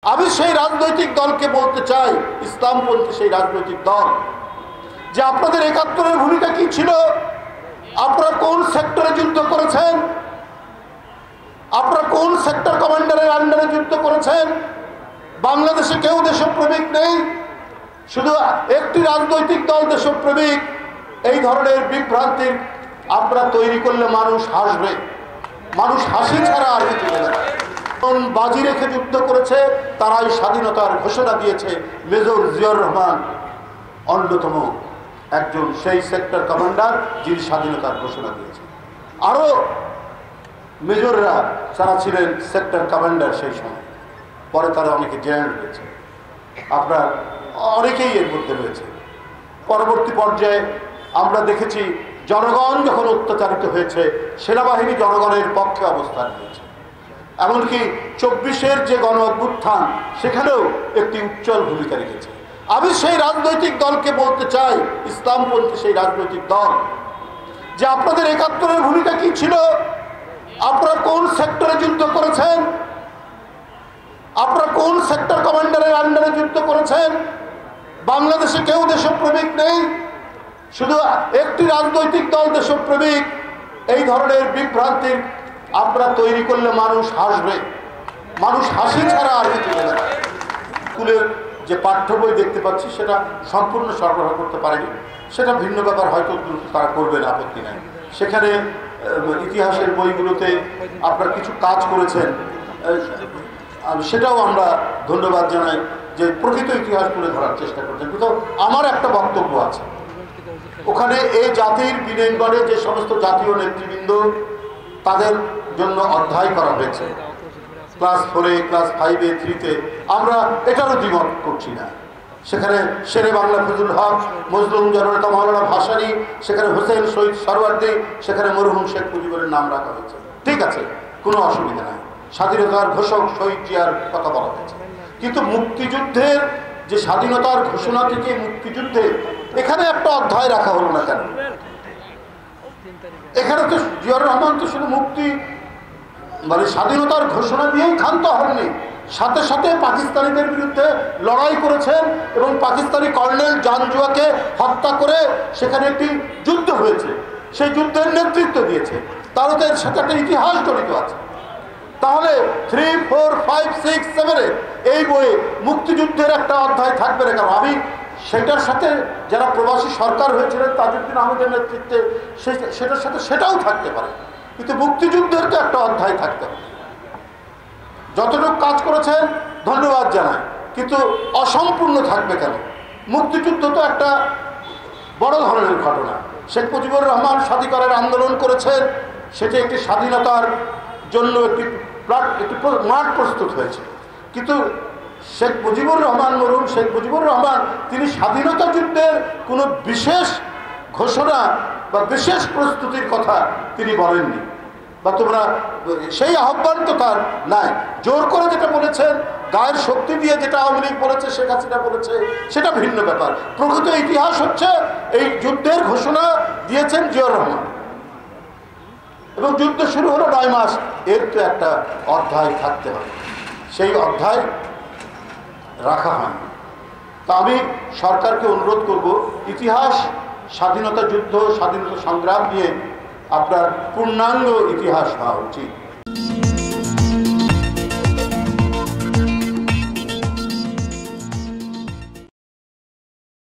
আমি সেই রাজনৈতিক দলকে বলতে চাই, ইসলামপন্থী সেই রাজনৈতিক দল, যে আপনাদের ৭১-এর ভূমিকা কি ছিল? আপনারা কোন সেক্টরে যুদ্ধ করেছেন? আপনারা কোন সেক্টর কমান্ডারের আন্ডারে যুদ্ধ করেছেন? বাংলাদেশে কেউ দেশপ্রেমিক নেই, শুধু একটি রাজনৈতিক দল দেশপ্রেমিক। এই ধরনের বিভ্রান্তির আপনারা তৈরি করলে মানুষ হাসবে, মানুষ হাসি ছাড়া আর কিছু নেই। বাজি রেখে যুদ্ধ করেছে, তারাই স্বাধীনতার ঘোষণা দিয়েছে। মেজর জিয়াউর রহমান অন্যতম একজন সেই সেক্টর কমান্ডার যিনি স্বাধীনতার ঘোষণা দিয়েছে। আরও মেজররা যারা ছিলেন সেক্টর কমান্ডার সেই সময়, পরে তারা অনেকে জেনারেল হয়েছে, আপনার অনেকেই এর মধ্যে রয়েছে। পরবর্তী পর্যায়ে আমরা দেখেছি জনগণ যখন অত্যাচারিত হয়েছে, সেনাবাহিনী জনগণের পক্ষে অবস্থান নিয়েছে। এমনকি ২৪-এর যে গণ অভ্যুত্থান, সেখানেও একটি উজ্জ্বল ভূমিকা রেখেছে। আমি সেই রাজনৈতিক দলকে বলতে চাই, ইসলামপন্থী সেই রাজনৈতিক দল, যে আপনাদের ৭১-এর ভূমিকা কি ছিল? আপনারা কোন সেক্টরে যুদ্ধ করেছেন? আপনারা কোন সেক্টর কমান্ডারের আন্ডারে যুদ্ধ করেছেন? বাংলাদেশে কেউ দেশপ্রেমিক নেই, শুধু একটি রাজনৈতিক দল দেশপ্রেমিক। এই ধরনের বিভ্রান্তির আপনারা তৈরি করলে মানুষ হাসবে, মানুষ হাসি ছাড়া আর কিছু নেই। স্কুলের যে পাঠ্য বই দেখতে পাচ্ছি সেটা সম্পূর্ণ সরবরাহ করতে পারেনি, সেটা ভিন্ন ব্যাপার, হয়তো তারা করবেন, আপত্তি নাই। সেখানে ইতিহাসের বইগুলোতে আপনারা কিছু কাজ করেছেন, সেটাও আমরা ধন্যবাদ জানাই, যে প্রকৃত ইতিহাস তুলে ধরার চেষ্টা করছেন। কিন্তু আমার একটা বক্তব্য আছে, ওখানে এই জাতির বিনয়গণে যে সমস্ত জাতীয় নেতৃবৃন্দ, তাদের জন্য অধ্যায় করা হয়েছে ক্লাস 4-এ, ক্লাস 5-এ, 3-তে। আমরা এটারও দ্বিমত করছি না। সেখানে শেরে বাংলা ফজলুল হক, মজলুম জননেতা মাওলানা ভাসানী, সেখানে হোসেন শহীদ সরওয়ার্দী, সেখানে মরহুম শেখ মুজিবুরের নাম রাখা হয়েছে। ঠিক আছে, কোনো অসুবিধা নাই। স্বাধীনতার ঘোষক শহীদ জিয়ার কথা বলা হয়েছে, কিন্তু মুক্তিযুদ্ধের যে স্বাধীনতার ঘোষণা থেকে মুক্তিযুদ্ধে, এখানে একটা অধ্যায় রাখা হলো না কেন? এখানে তো জিয়াউর রহমান তো শুধু মুক্তি মানে স্বাধীনতার ঘোষণা দিয়েই ক্ষান্ত হননি, সাথে সাথে পাকিস্তানিদের বিরুদ্ধে লড়াই করেছেন এবং পাকিস্তানি কর্নেল জানজুয়াকে হত্যা করে সেখানে একটি যুদ্ধ হয়েছে, সেই যুদ্ধের নেতৃত্ব দিয়েছে। তারও তো এর সাথে একটা ইতিহাস জড়িত আছে। তাহলে 3, 4, 5, 6, 7-এ এই বইয়ে মুক্তিযুদ্ধের একটা অধ্যায় থাকবে না কেন? আমি সেটার সাথে যারা প্রবাসী সরকার হয়েছিলেন তাজউদ্দিন আহমেদের নেতৃত্বে, সেটার সাথে সেটাও থাকতে পারে, কিন্তু মুক্তিযুদ্ধের তো একটা অধ্যায় থাকতে হবে। যতটুকু কাজ করেছেন ধন্যবাদ জানাই, কিন্তু অসম্পূর্ণ থাকবে কেন? মুক্তিযুদ্ধ তো একটা বড় ধরনের ঘটনা। শেখ মুজিবুর রহমান স্বাধিকারের আন্দোলন করেছেন, সেটি একটি স্বাধীনতার জন্য একটি মাঠ প্রস্তুত হয়েছে। কিন্তু শেখ মুজিবুর রহমান, মরহুম শেখ মুজিবুর রহমান, তিনি স্বাধীনতা যুদ্ধের কোনো বিশেষ ঘোষণা বা বিশেষ প্রস্তুতির কথা তিনি বলেননি, বা তোমরা সেই আহ্বান তো তার নাই। জোর করে যেটা বলেছেন, গায়ের শক্তি দিয়ে যেটা আওয়ামী লীগ বলেছে, শেখ হাসিনা বলেছে, সেটা ভিন্ন ব্যাপার। প্রকৃত ইতিহাস হচ্ছে এই যুদ্ধের ঘোষণা দিয়েছেন জিয়াউর রহমান, এবং যুদ্ধ শুরু হলো 9 মাস। এর তো একটা অধ্যায় থাকতে হবে, সেই অধ্যায় রাখা হয়নি। তা আমি সরকারকে অনুরোধ করব, ইতিহাস, স্বাধীনতা যুদ্ধ, স্বাধীনতা সংগ্রাম নিয়ে আপনার পূর্ণাঙ্গ ইতিহাস হওয়া উচিত।